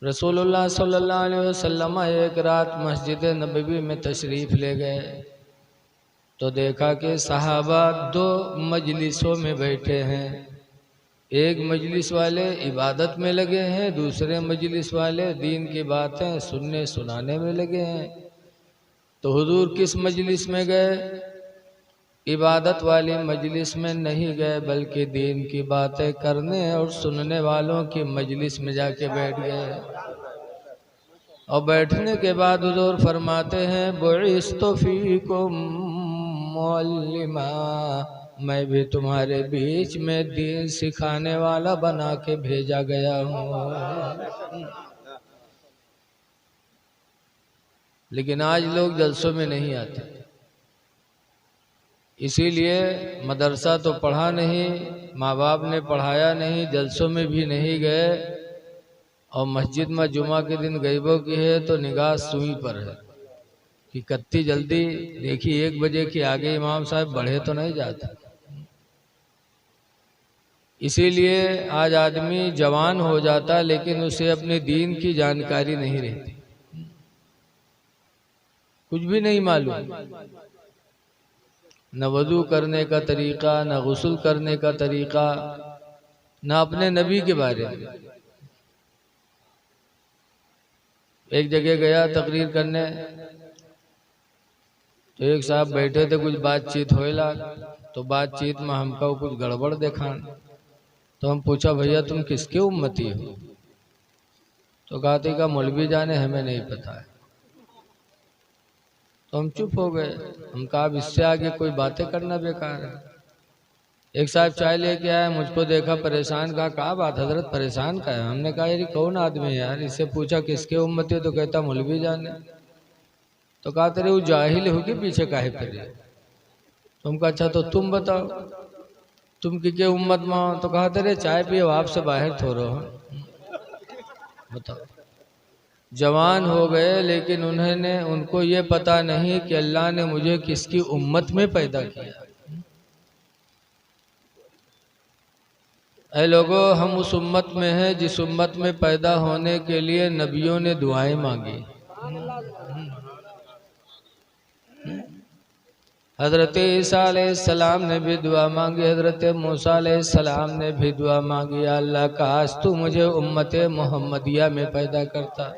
رسول اللہ صلی اللہ علیہ وسلم ایک رات مسجد نبوی میں تشریف لے گئے تو دیکھا کہ صحابہ دو مجلسوں میں بیٹھے ہیں. ایک مجلس والے عبادت میں لگے ہیں، دوسرے مجلس والے دین کی باتیں سننے سنانے میں لگے ہیں. تو حضور کس مجلس میں گئے؟ عبادت والی مجلس میں نہیں گئے، بلکہ دین کی باتیں کرنے اور سننے والوں کی مجلس میں جا کے بیٹھ گئے. اور بیٹھنے کے بعد حضور فرماتے ہیں بعثت فیکم معلما، میں بھی تمہارے بیچ میں دین سکھانے والا بنا کے بھیجا گیا ہوں. لیکن آج لوگ جلسوں میں نہیں آتے، اسی لیے مدرسہ تو پڑھا نہیں، ماں باپ نے پڑھایا نہیں، جلسوں میں بھی نہیں گئے، اور مسجد میں جمعہ کے دن غیبوں کی ہے تو نگاہ سوئی پر ہے کہ کتنی جلدی دیکھی 1 بجے کے آگے امام صاحب بڑھے تو نہیں جاتے. اسی لیے آج آدمی جوان ہو جاتا لیکن اسے اپنے دین کی جانکاری نہیں رہتی، کچھ بھی نہیں معلوم، نہ وضو کرنے کا طریقہ، نہ غسل کرنے کا طریقہ، نہ اپنے نبی کے بارے میں. ایک جگہ گیا تقریر کرنے تو ایک صاحب بیٹھے تھے، کچھ بات چیت ہوئے لاگ تو بات چیت میں ہم کو کچھ گڑبڑ دیکھا تو ہم پوچھا بھیا تم کس کے امتی ہو؟ تو کہتے کہ مولوی جانے ہمیں نہیں پتا ہے. تو ہم چپ ہو گئے، ہم کہا اب اس سے آگے کوئی باتیں کرنا بیکار ہے. ایک صاحب چائے لے کے آئے، مجھ کو دیکھا پریشان، کہا بات حضرت پریشان کا ہے؟ ہم نے کہا یہ کون آدمی ہے یار، اس سے پوچھا کس کے امتی ہے تو کہتا مولوی جانے. تو کہا تیرے وہ جاہل ہو کے پیچھے کاہے پھر رہے؟ تم کہا اچھا تو تم بتاؤ تم کی امت میں ہو؟ تو کہا تیرے چائے پیو آپ سے باہر تھورو ہو. بتاؤ، جوان ہو گئے لیکن ان کو یہ پتا نہیں کہ اللہ نے مجھے کس کی امت میں پیدا کیا. اے لوگو، ہم اس امت میں ہیں جس امت میں پیدا ہونے کے لیے نبیوں نے دعائیں مانگی. حضرت عیسیٰ علیہ السلام نے بھی دعا مانگی، حضرت موسیٰ علیہ السلام نے بھی دعا مانگی، یا اللہ کاش تو مجھے امت محمدیہ میں پیدا کرتا.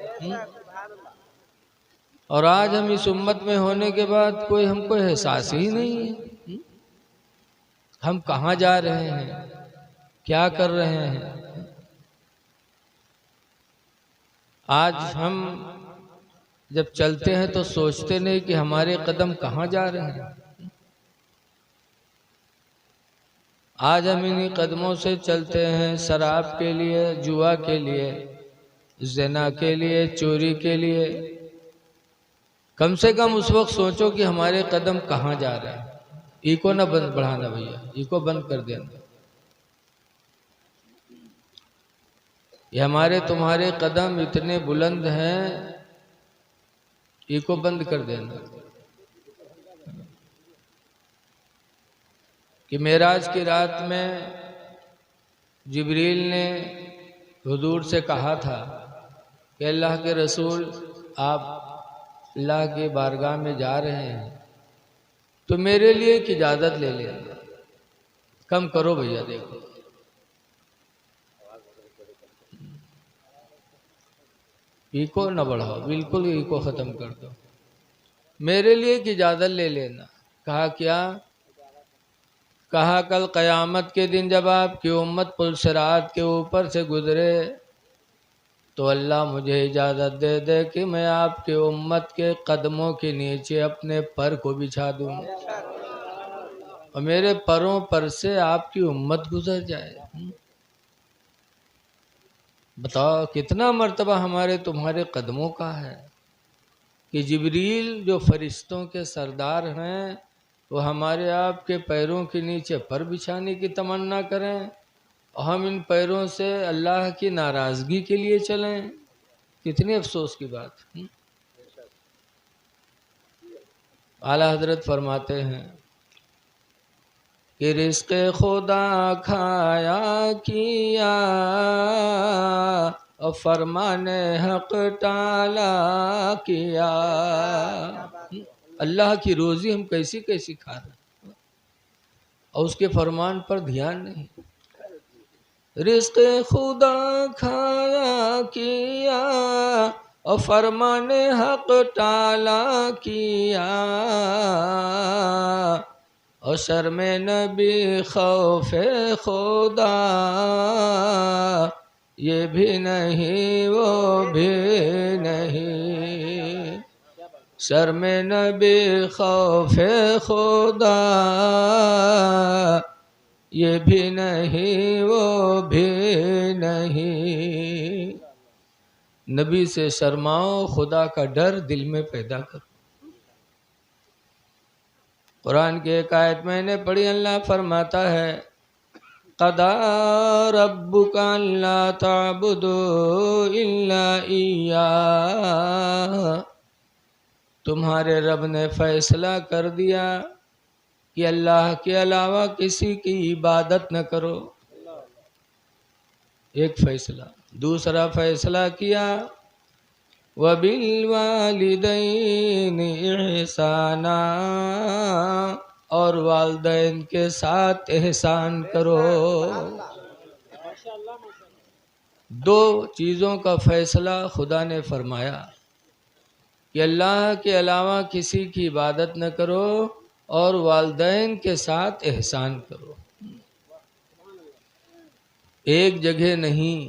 اور آج ہم اس امت میں ہونے کے بعد ہم کو احساس ہی نہیں ہے ہم کہاں جا رہے ہیں، کیا کر رہے ہیں. آج ہم جب چلتے ہیں تو سوچتے نہیں کہ ہمارے قدم کہاں جا رہے ہیں. آج ہم انہی قدموں سے چلتے ہیں، شراب کے لیے، جوا کے لیے، زنا کے لیے، چوری کے لیے. کم سے کم اس وقت سوچو کہ ہمارے قدم کہاں جا رہے ہیں. ایکو نہ بڑھانا بھیا، ایکو بند کر دینا. یہ ہمارے تمہارے قدم اتنے بلند ہیں، ایکو بند کر دینا. کہ معراج کی رات میں جبریل نے حضور سے کہا تھا کہ اللہ کے رسول آپ اللہ کی بارگاہ میں جا رہے ہیں تو میرے لیے ایک اجازت لے لیں. کم کرو بھیا، دیکھو ایکو نہ بڑھاؤ، بالکل ایکو ختم کر دو. میرے لیے ایک اجازت لے لینا. کہا کیا؟ کہا کل قیامت کے دن جب آپ کی امت پل صراط کے اوپر سے گزرے تو اللہ مجھے اجازت دے دے کہ میں آپ کی امت کے قدموں کے نیچے اپنے پر کو بچھا دوں اور میرے پروں پر سے آپ کی امت گزر جائے. بتاؤ کتنا مرتبہ ہمارے تمہارے قدموں کا ہے کہ جبریل جو فرشتوں کے سردار ہیں وہ ہمارے آپ کے پیروں کے نیچے پر بچھانے کی تمنا کریں اور ہم ان پیروں سے اللہ کی ناراضگی کے لیے چلیں. کتنی افسوس کی بات. اعلیٰ حضرت فرماتے ہیں کہ رزق خدا کھایا کیا اور فرمان حق ٹالا کیا. اللہ کی روزی ہم کیسی کیسی کھا رہے ہیں اور اس کے فرمان پر دھیان نہیں. رزق خدا کھایا کیا اور فرمان حق ٹالا کیا اور شرم نبی خوف خدا یہ بھی نہیں وہ بھی نہیں. شرم نبی خوف خدا یہ بھی نہیں وہ بھی نہیں. نبی سے شرماؤ، خدا کا ڈر دل میں پیدا کرو. قرآن کی ایک آیت میں نے پڑھی، اللہ فرماتا ہے قضا ربک الا تعبدوا الا ایاہ. تمہارے رب نے فیصلہ کر دیا کہ اللہ کے علاوہ کسی کی عبادت نہ کرو. ایک فیصلہ. دوسرا فیصلہ کیا وَبِالْوَالِدَيْنِ إِحْسَانًا، اور والدین کے ساتھ احسان کرو. دو چیزوں کا فیصلہ خدا نے فرمایا کہ اللہ کے علاوہ کسی کی عبادت نہ کرو اور والدین کے ساتھ احسان کرو. ایک جگہ نہیں،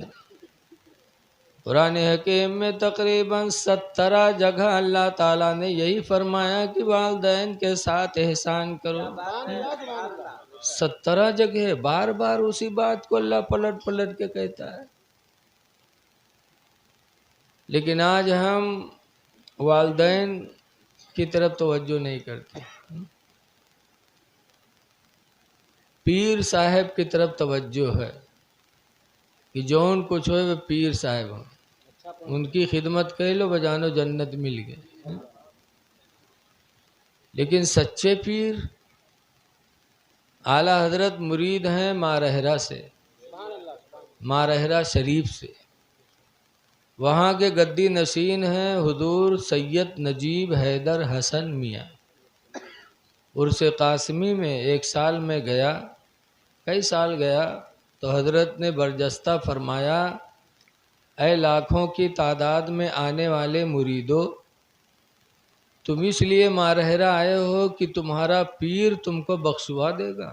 قرآن حکیم میں تقریباً 17 جگہ اللہ تعالیٰ نے یہی فرمایا کہ والدین کے ساتھ احسان کرو. 17 جگہ بار بار اسی بات کو اللہ پلٹ پلٹ کے کہتا ہے. لیکن آج ہم والدین کی طرف توجہ نہیں کرتے، پیر صاحب کی طرف توجہ ہے کہ جون کچھ ہوئے وہ پیر صاحب ہوں، ان کی خدمت کر لو بجانو جنت مل گئے. لیکن سچے پیر اعلیٰ حضرت مرید ہیں مارہرہ سے، مارہرہ شریف سے. وہاں کے گدی نشین ہیں حضور سید نجیب حیدر حسن میاں. عرس قاسمی میں ایک سال میں گیا، کئی سال گیا تو حضرت نے برجستہ فرمایا اے لاکھوں کی تعداد میں آنے والے مریدوں، تم اس لیے مارہرہ آئے ہو کہ تمہارا پیر تم کو بخشوا دے گا.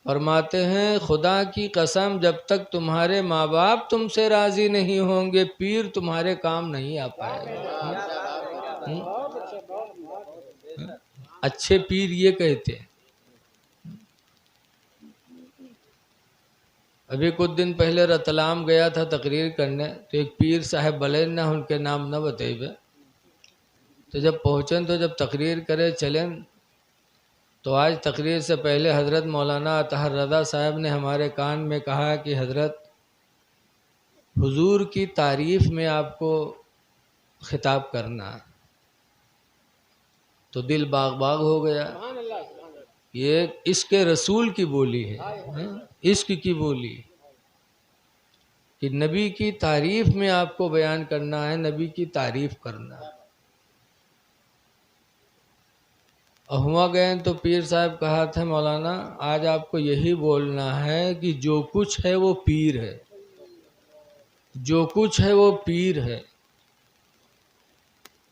فرماتے ہیں خدا کی قسم جب تک تمہارے ماں باپ تم سے راضی نہیں ہوں گے پیر تمہارے کام نہیں آ پائے گا. اچھے پیر یہ کہتے ہیں. ابھی کچھ دن پہلے رتلام گیا تھا تقریر کرنے تو ایک پیر صاحب بلین نہ ان کے نام نہ بتائیے. تو جب پہنچیں تو جب تقریر کرے چلیں تو آج تقریر سے پہلے حضرت مولانا اطہر رضا صاحب نے ہمارے کان میں کہا کہ حضرت حضور کی تعریف میں آپ کو خطاب کرنا. تو دل باغ باغ ہو گیا. یہ عشق رسول کی بولی ہے، عشق کی بولی کہ نبی کی تعریف میں آپ کو بیان کرنا ہے، نبی کی تعریف کرنا. ہوا گئے تو پیر صاحب کہا تھا مولانا آج آپ کو یہی بولنا ہے کہ جو کچھ ہے وہ پیر ہے، جو کچھ ہے وہ پیر ہے.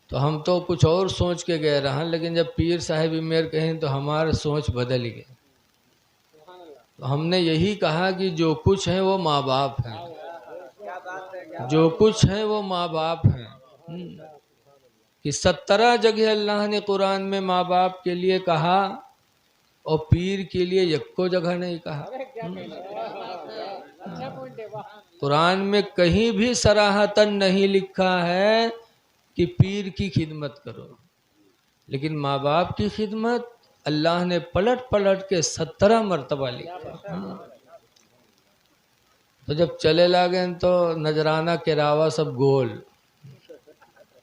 تو ہم تو کچھ اور سوچ کے گئے رہا، لیکن جب پیر صاحب امیر کہیں تو ہمارا سوچ بدل گئی. تو ہم نے یہی کہا کہ جو کچھ ہے وہ ماں باپ ہیں، جو کچھ ہے وہ ماں باپ ہیں. کہ 17 جگہ اللہ نے قرآن میں ماں باپ کے لیے کہا اور پیر کے لیے یکو جگہ نہیں کہا. قرآن میں کہیں بھی صراحتاً نہیں لکھا ہے کہ پیر کی خدمت کرو، لیکن ماں باپ کی خدمت اللہ نے پلٹ پلٹ کے 17 مرتبہ لکھا. تو جب چلے لاگے تو نجرانہ کراوا سب گول.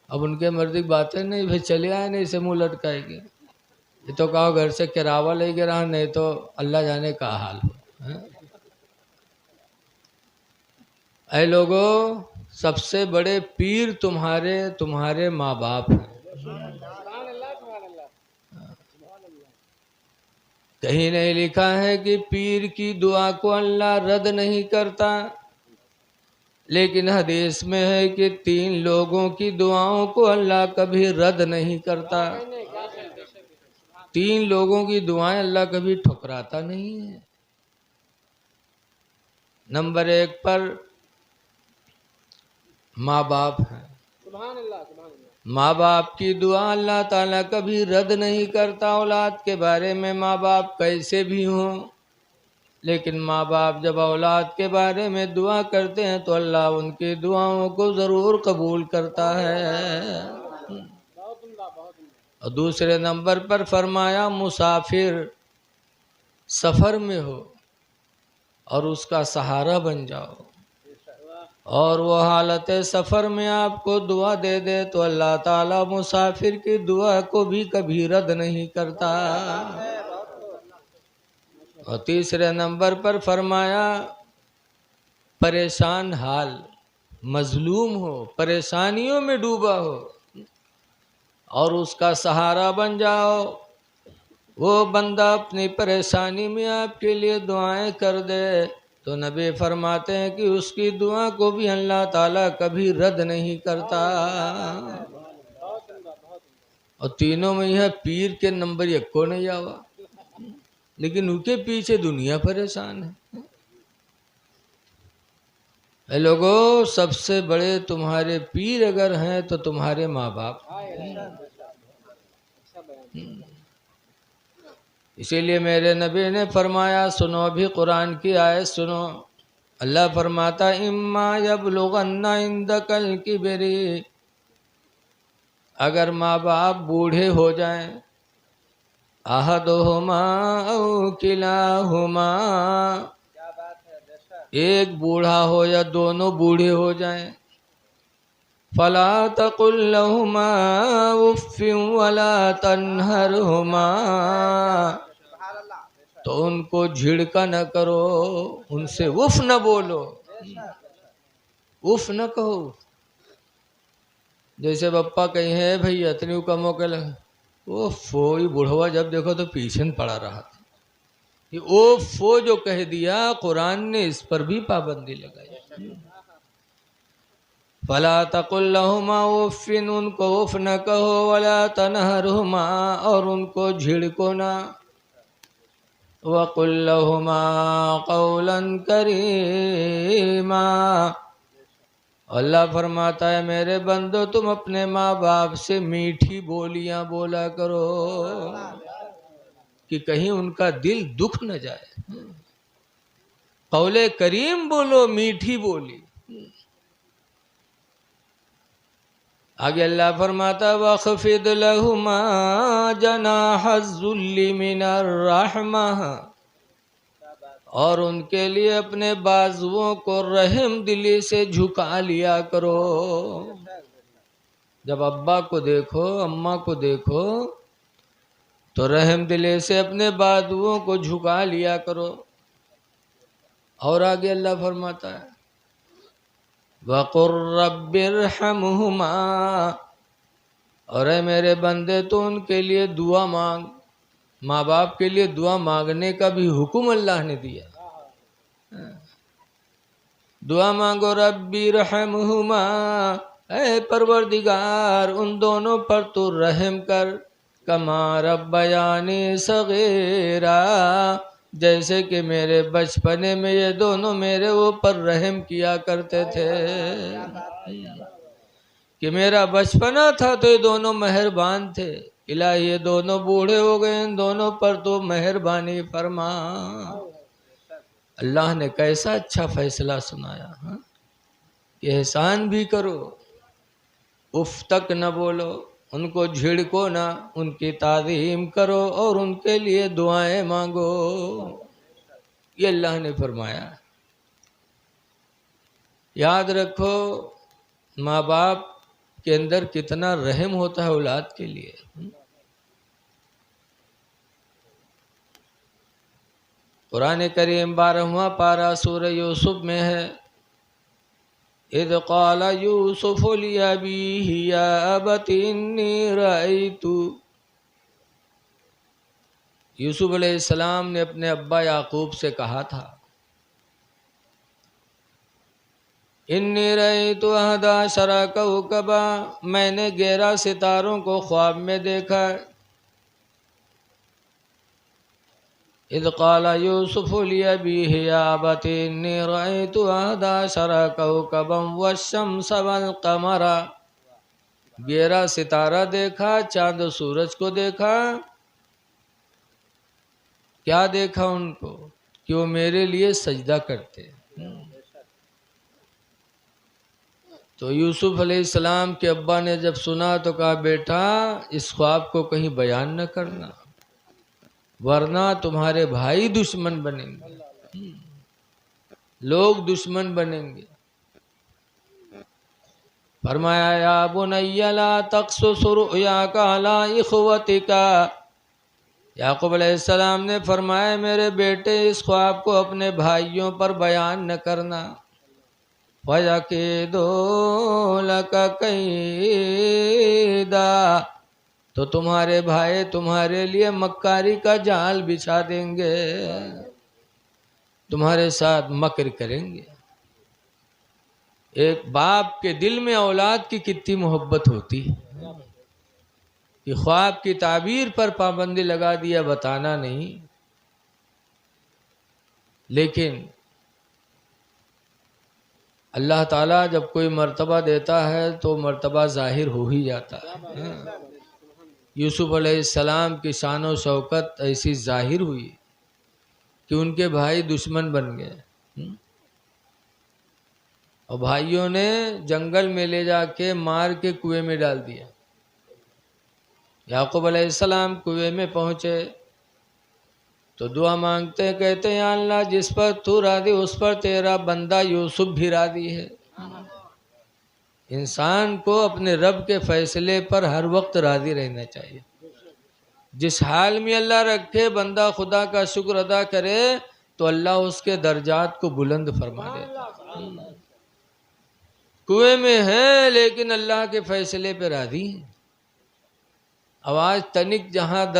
اب ان کے مرضی باتیں نہیں بھائی چلے آئے نہیں اسے منہ لٹکائے گے. یہ تو کہو گھر سے کراوا لے کے رہا نہیں تو اللہ جانے کا حال ہو. اے لوگو، سب سے بڑے پیر تمہارے ماں باپ ہیں۔ کہیں نہیں لکھا ہے کہ پیر کی دعا کو اللہ رد نہیں کرتا، لیکن حدیث میں ہے کہ 3 لوگوں کی دعاؤں کو اللہ کبھی رد نہیں کرتا۔ 3 لوگوں کی دعائیں اللہ کبھی ٹھکراتا نہیں ہے۔ نمبر 1 پر ماں باپ ہیں۔ ماں باپ کی دعا اللہ تعالیٰ کبھی رد نہیں کرتا۔ اولاد کے بارے میں ماں باپ کیسے بھی ہوں، لیکن ماں باپ جب اولاد کے بارے میں دعا کرتے ہیں تو اللہ ان کی دعاؤں کو ضرور قبول کرتا ہے۔ اور دوسرے نمبر پر فرمایا مسافر سفر میں ہو اور اس کا سہارا بن جاؤ، اور وہ حالت سفر میں آپ کو دعا دے دے تو اللہ تعالیٰ مسافر کی دعا کو بھی کبھی رد نہیں کرتا۔ اور تیسرے نمبر پر فرمایا پریشان حال، مظلوم ہو، پریشانیوں میں ڈوبا ہو اور اس کا سہارا بن جاؤ، وہ بندہ اپنی پریشانی میں آپ کے لیے دعائیں کر دے تو نبی فرماتے ہیں کہ اس کی دعا کو بھی اللہ تعالیٰ کبھی رد نہیں کرتا۔ اور تینوں میں یہ پیر کے نمبر 1 کو نہیں آوا، لیکن ان کے پیچھے دنیا پریشان ہے۔ اے لوگو، سب سے بڑے تمہارے پیر اگر ہیں تو تمہارے ماں باپ۔ اسی لیے میرے نبی نے فرمایا، سنو ابھی قرآن کی آیت سنو، اللہ فرماتا اما یبلغن عندک الکبر، اگر ماں باپ بوڑھے ہو جائیں، احدہما او کلاہما، ایک بوڑھا ہو یا دونوں بوڑھے ہو جائیں، فلا تقل لہما اف ولا تنہرہما، تو ان کو جھڑکا نہ کرو، ان سے اف نہ بولو، اف نہ کہو۔ جیسے پپا کہیں ہے بھئی اتنی کا موقع لگا، اوفو، یہ بڑھوا جب دیکھو تو پیچھے پڑا رہا تھا، یہ اوفو جو کہہ دیا قرآن نے اس پر بھی پابندی لگائی۔ فلا تقل لہما اف، ان کو اف نہ کہو، ولا تنہرہما، اور ان کو جھڑکو نہ، وقل لہما قولا کریما، اللہ فرماتا ہے میرے بندو تم اپنے ماں باپ سے میٹھی بولیاں بولا کرو کہ کہیں ان کا دل دکھ نہ جائے۔ قول کریم بولو، میٹھی بولی۔ آگے اللہ فرماتا وَخْفِضْ لَهُمَا جَنَاحَ الذُّلِّ مِنَ الرَّحْمَةِ، اور ان کے لیے اپنے بازوؤں کو رحم دلی سے جھکا لیا کرو۔ جب ابا کو دیکھو، اماں کو دیکھو تو رحم دلی سے اپنے بازوؤں کو جھکا لیا کرو۔ اور آگے اللہ فرماتا ہے وَقُلْ رَبِّ ارْحَمْهُمَا، اور اے میرے بندے تو ان کے لیے دعا مانگ۔ ماں باپ کے لیے دعا مانگنے کا بھی حکم اللہ نے دیا۔ دعا مانگو، ربی ارحمہما، اے پروردگار ان دونوں پر تو رحم کر، کما ربیانی صغیرا، جیسے کہ میرے بچپنے میں یہ دونوں میرے اوپر رحم کیا کرتے تھے، کہ میرا بچپنا تھا تو یہ دونوں مہربان تھے، الہی یہ دونوں بوڑھے ہو گئے، ان دونوں پر تو مہربانی فرما۔ اللہ نے کیسا اچھا فیصلہ سنایا کہ احسان بھی کرو، اف تک نہ بولو، ان کو جھڑکو نہ، ان کی تعظیم کرو اور ان کے لیے دعائیں مانگو۔ یہ اللہ نے فرمایا۔ یاد رکھو ماں باپ کے اندر کتنا رحم ہوتا ہے اولاد کے لیے۔ قرآن کریم 12واں پارہ سورہ یوسف میں ہے اذ قال یوسف لأبیہ یا ابت انی رأیت، یوسف علیہ السلام نے اپنے ابا یعقوب سے کہا تھا انی رأیت احد عشر کوکبا، میں نے 11 ستاروں کو خواب میں دیکھا۔ اذ قال یوسف لأبیہ یا ابت انی رأیت احد عشر کوکبا والشمس والقمر، 11 ستارہ دیکھا، چاند و سورج کو دیکھا۔ کیا دیکھا ان کو؟ کہ وہ میرے لیے سجدہ کرتے۔ تو یوسف علیہ السلام کے ابا نے جب سنا تو کہا بیٹا اس خواب کو کہیں بیان نہ کرنا ورنہ تمہارے بھائی دشمن بنیں گے، لوگ دشمن بنیں گے۔ فرمایا یا بنی لا تقصص رؤیاک علی اخوتک، یعقوب علیہ السلام نے فرمایا میرے بیٹے اس خواب کو اپنے بھائیوں پر بیان نہ کرنا، وَيَكِيدُوا لَكَ كَيْدًا، تو تمہارے بھائی تمہارے لیے مکاری کا جال بچھا دیں گے، تمہارے ساتھ مکر کریں گے۔ ایک باپ کے دل میں اولاد کی کتنی محبت ہوتی ہے کہ خواب کی تعبیر پر پابندی لگا دیا، بتانا نہیں۔ لیکن اللہ تعالیٰ جب کوئی مرتبہ دیتا ہے تو مرتبہ ظاہر ہو ہی جاتا ہے۔ یوسف علیہ السلام کی شان و شوکت ایسی ظاہر ہوئی کہ ان کے بھائی دشمن بن گئے، اور بھائیوں نے جنگل میں لے جا کے مار کے کنویں میں ڈال دیا۔ یعقوب علیہ السلام کنویں میں پہنچے تو دعا مانگتے، کہتے ہیں یا اللہ جس پر تو راضی اس پر تیرا بندہ یوسف بھی راضی ہے۔ انسان کو اپنے رب کے فیصلے پر ہر وقت راضی رہنا چاہیے، جس حال میں اللہ رکھے بندہ خدا کا شکر ادا کرے تو اللہ اس کے درجات کو بلند فرما دیتا۔ کنویں میں ہے لیکن اللہ کے فیصلے پہ راضی ہے۔ آواز تنک جہاں در